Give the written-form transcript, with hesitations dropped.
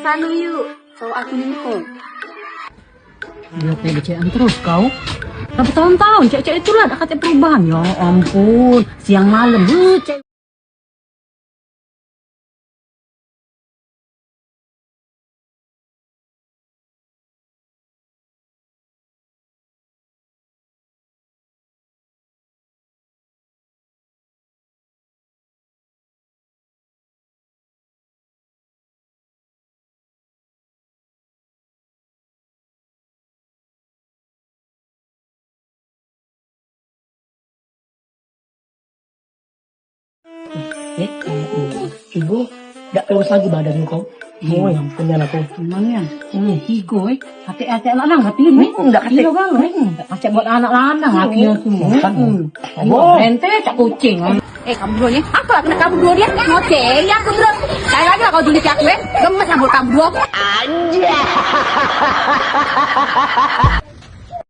sana yuk. Cowok aku nih kok. Dia PDCM terus kau. Berapa tahun-tahun cek-cek itulah ada kata perubahan. Ya ampun, siang malam cek. Ibu, tidak terus lagi badanmu kau. Oh, yang punya aku. Emangnya? Higo hati-hati anak-anak hati ini. Enggak hati. Iya banget. Acek buat anak lanang lakinya semua. Oh, ente cak kucing. Kamu dua nih. Aku lah kena kamu dua dia. Ngoceh ya aku dua. Saya lagi lah kau julid aku Gemes rambut kamu dua. aja.